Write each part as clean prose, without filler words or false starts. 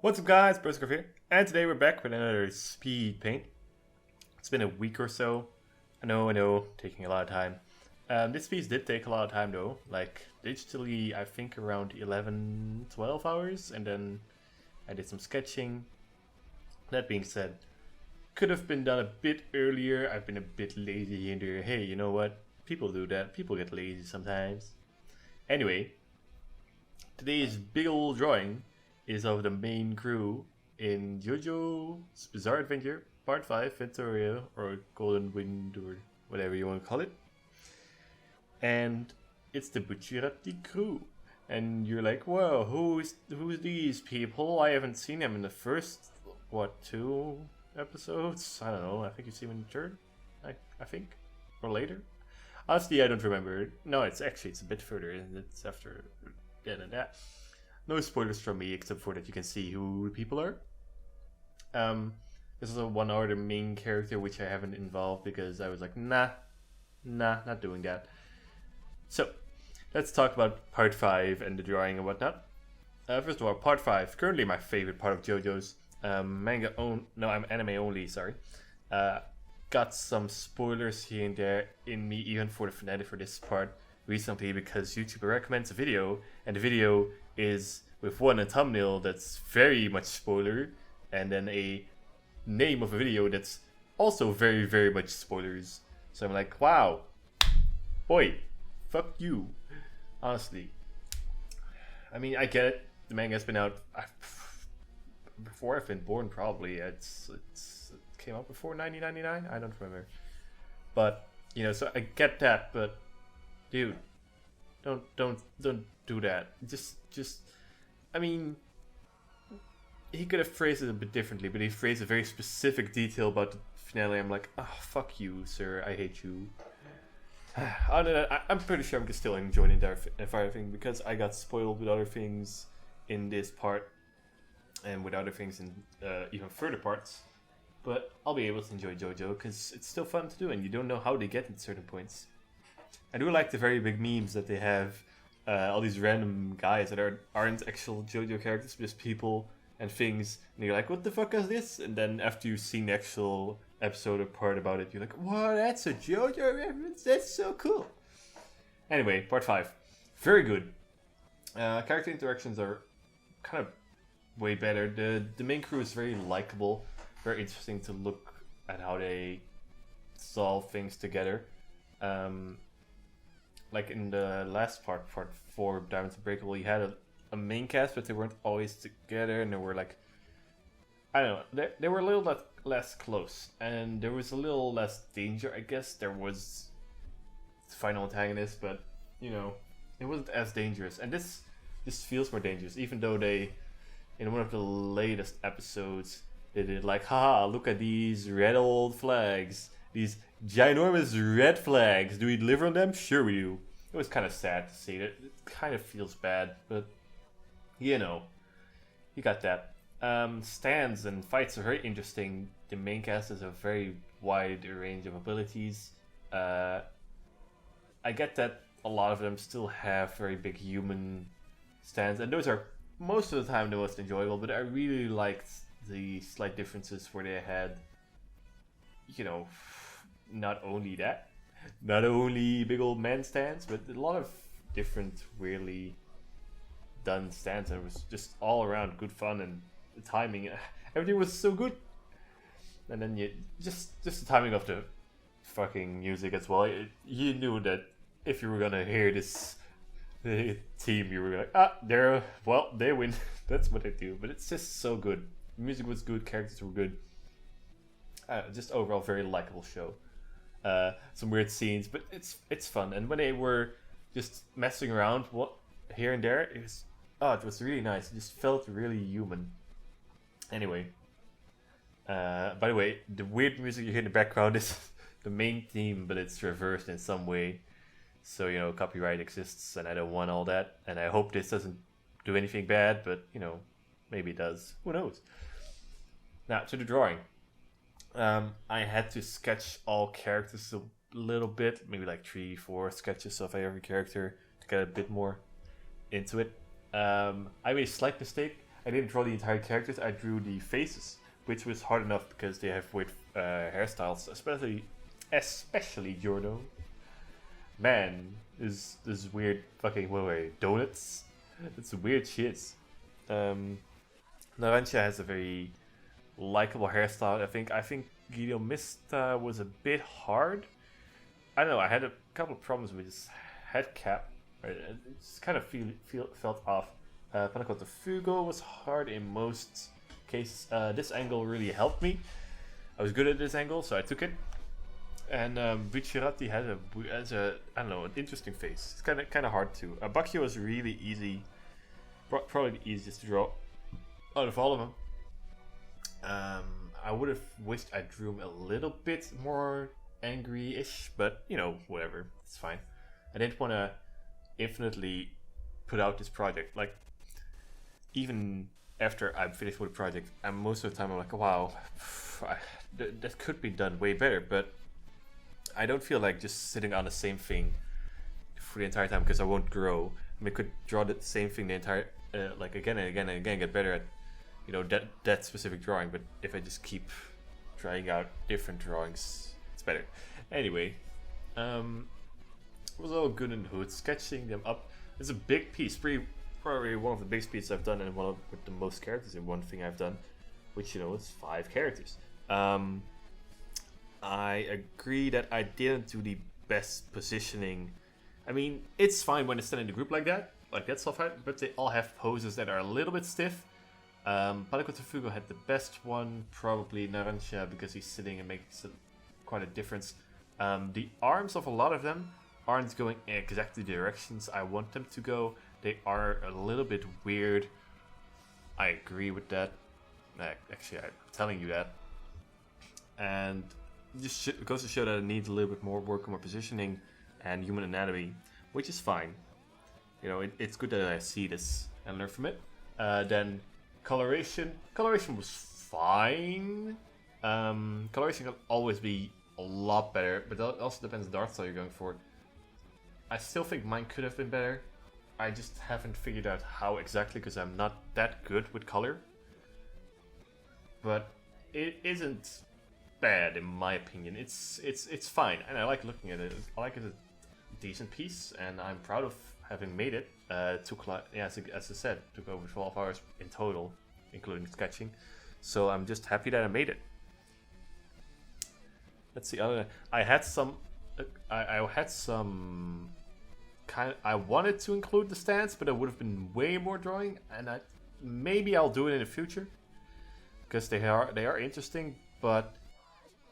What's up guys, Broscarf here, and today we're back with another speed paint. It's been a week or so. I know, taking a lot of time. This piece did take a lot of time though, like digitally I think around 11, 12 hours, and then I did some sketching. That being said, could have been done a bit earlier. I've been a bit lazy here and there. Hey, you know what? People do that. People get lazy sometimes. Anyway, today's big old drawing is of the main crew in JoJo's Bizarre Adventure Part 5 Victoria or Golden Wind or whatever you want to call it. And it's the Bucciarati crew. And you're like, whoa, who's these people? I haven't seen them in the first, what, 2 episodes? I don't know, I think you see them in the third, I think, or later. Honestly, I don't remember. No, it's a bit further, and it's after that. No spoilers from me, except for that you can see who the people are. There's also one other main character which I haven't involved because I was like, nah, not doing that. So, let's talk about part 5 and the drawing and whatnot. First of all, part 5, currently my favorite part of JoJo's. I'm anime only, sorry. Got some spoilers here and there in me, even for the finale for this part recently, because YouTube recommends a video, and the video is with a thumbnail that's very much spoiler, and then a name of a video that's also very, very much spoilers. So I'm like, wow, boy, fuck you, honestly. I mean, I get it. The manga's been out before I've been born, probably. It came out before 1999. I don't remember, but you know, so I get that. But dude, don't do that. Just. I mean, he could have phrased it a bit differently, but he phrased a very specific detail about the finale. I'm like, oh, fuck you, sir. I hate you. Other than that, I'm pretty sure I'm still enjoying the entire thing because I got spoiled with other things in this part and with other things in even further parts. But I'll be able to enjoy JoJo because it's still fun to do, and you don't know how they get at certain points. I do like the very big memes that they have. All these random guys that aren't actual JoJo characters, but just people and things, and you're like, what the fuck is this? And then after you've seen the actual episode or part about it, you're like, wow, that's a JoJo reference, that's so cool. Anyway, part 5, very good. Character interactions are kind of way better. The main crew is very likable, very interesting to look at how they solve things together. Like in the last part 4, Diamonds Unbreakable, you had a main cast, but they weren't always together, and they were like, I don't know, they were a little less close, and there was a little less danger, I guess. There was the final antagonist, but, you know, it wasn't as dangerous. And this feels more dangerous, even though they, in one of the latest episodes, they did like, haha, look at these red old flags. These ginormous red flags. Do we deliver on them? Sure we do. It was kind of sad to see that. It kind of feels bad, but you know, you got that. Stands and fights are very interesting. The main cast has a very wide range of abilities. I get that a lot of them still have very big human stands, and those are most of the time the most enjoyable, but I really liked the slight differences where they had, you know, not only big old man stands, but a lot of different really done stands. And it was just all around good fun, and the timing, everything was so good. And then you just the timing of the fucking music as well. You knew that if you were gonna hear this team, you were like, they win. That's what they do. But it's just so good. The music was good, characters were good. Just overall very likable show. Some weird scenes, but it's fun. And when they were just messing around here and there, it was really nice. It just felt really human. Anyway, by the way, the weird music you hear in the background is the main theme, but it's reversed in some way. So, you know, copyright exists, and I don't want all that. And I hope this doesn't do anything bad, but, you know, maybe it does. Who knows? Now, to the drawing. I had to sketch all characters a little bit, maybe like 3-4 sketches of every character to get a bit more into it. I made a slight mistake. I didn't draw the entire characters, I drew the faces, which was hard enough because they have weird hairstyles, especially Giorno. Man, this weird fucking donuts. It's weird shit. Narancia has a very likable hairstyle. I think Guido Mista was a bit hard. I don't know. I had a couple of problems with his head cap. It just kind of felt off. Panacotta Fugo was hard in most cases. This angle really helped me. I was good at this angle, so I took it. And Bucciarati has a I don't know, an interesting face. It's kind of hard too. Bacchio was really easy, probably the easiest to draw out of all of them. I would have wished I drew him a little bit more angry-ish, but you know, whatever, it's fine. I didn't want to infinitely put out this project. Like, even after I'm finished with the project, and most of the time I'm like, wow, that could be done way better, but I don't feel like just sitting on the same thing for the entire time because I won't grow. I mean, I could draw the same thing the entire, like again and again and again, get better at, you know, that specific drawing. But if I just keep trying out different drawings, it's better. Anyway, it was all good in the hood. Sketching them up. It's a big piece, probably one of the biggest pieces I've done, and with the most characters in one thing I've done, which, you know, is 5 characters. I agree that I didn't do the best positioning. I mean, it's fine when it's done in a group like that. Like, that's all fine, but they all have poses that are a little bit stiff. Panacotta Fugo had the best one, probably Narancia, because he's sitting and makes quite a difference. The arms of a lot of them aren't going exactly the directions I want them to go. They are a little bit weird. I agree with that. Actually, I'm telling you that. And just goes to show that it needs a little bit more work on my positioning and human anatomy, which is fine. You know, it's good that I see this and learn from it. Then coloration was fine. Coloration can always be a lot better, but that also depends on the art style you're going for. I still think mine could have been better. I just haven't figured out how exactly because I'm not that good with color. But it isn't bad in my opinion. It's fine, and I like looking at it. I like it as a decent piece, and I'm proud of having made it. Took as I said, took over 12 hours in total, including sketching. So I'm just happy that I made it. Let's see. I had some. I wanted to include the stands, but it would have been way more drawing, and maybe I'll do it in the future because they are interesting. But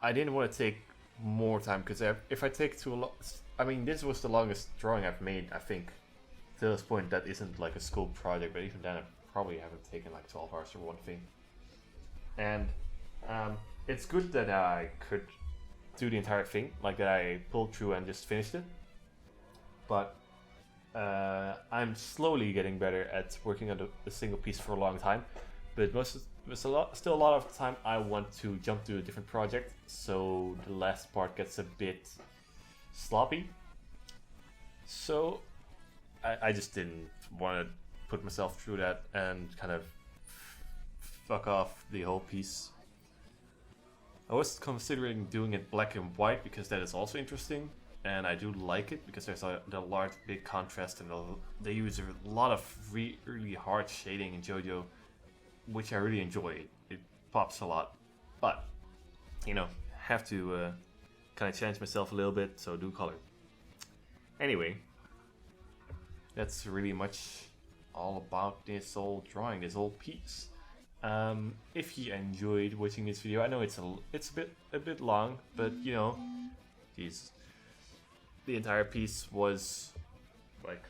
I didn't want to take more time because if I take too long, I mean, this was the longest drawing I've made, I think, to this point. That isn't like a school project, but even then, I probably haven't taken like 12 hours for one thing. And it's good that I could do the entire thing, like that I pulled through and just finished it. But I'm slowly getting better at working on a single piece for a long time. But still a lot of the time I want to jump to a different project, so the last part gets a bit sloppy. So I just didn't want to put myself through that and kind of fuck off the whole piece. I was considering doing it black and white because that is also interesting, and I do like it because there's a large big contrast, and they use a lot of really hard shading in JoJo, which I really enjoy. It pops a lot, but you know, have to kind of change myself a little bit, so do color. Anyway, that's really much all about this old drawing, this old piece. If you enjoyed watching this video, I know it's a bit long, but you know, the entire piece was like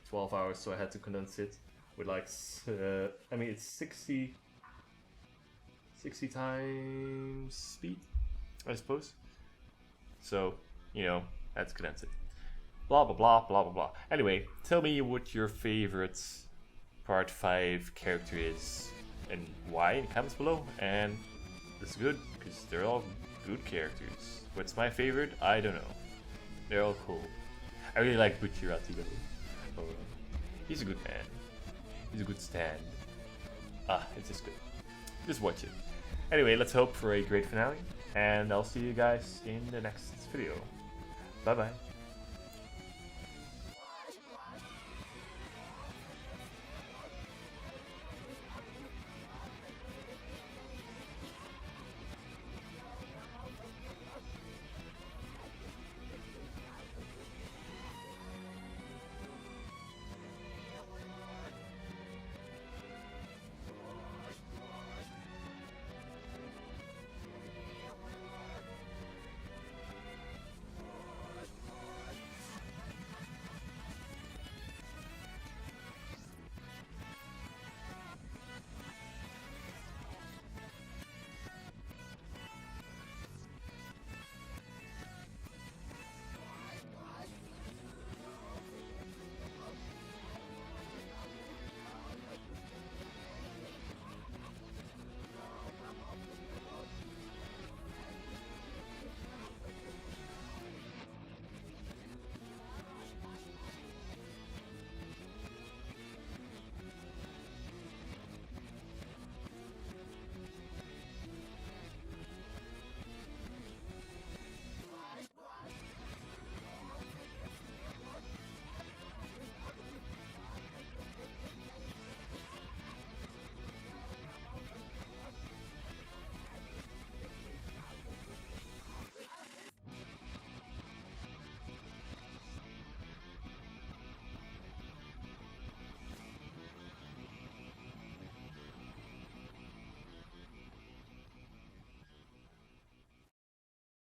12 hours, so I had to condense it with like I mean, it's 60 times speed, I suppose. So, you know, I had to condense it. Blah blah blah blah blah blah. Anyway, tell me what your favorite part 5 character is and why in the comments below. And it's good because they're all good characters. What's my favorite? I don't know. They're all cool. I really like Bucciarati though. He's a good man. He's a good stand. It's just good. Just watch it. Anyway, let's hope for a great finale, and I'll see you guys in the next video. Bye bye.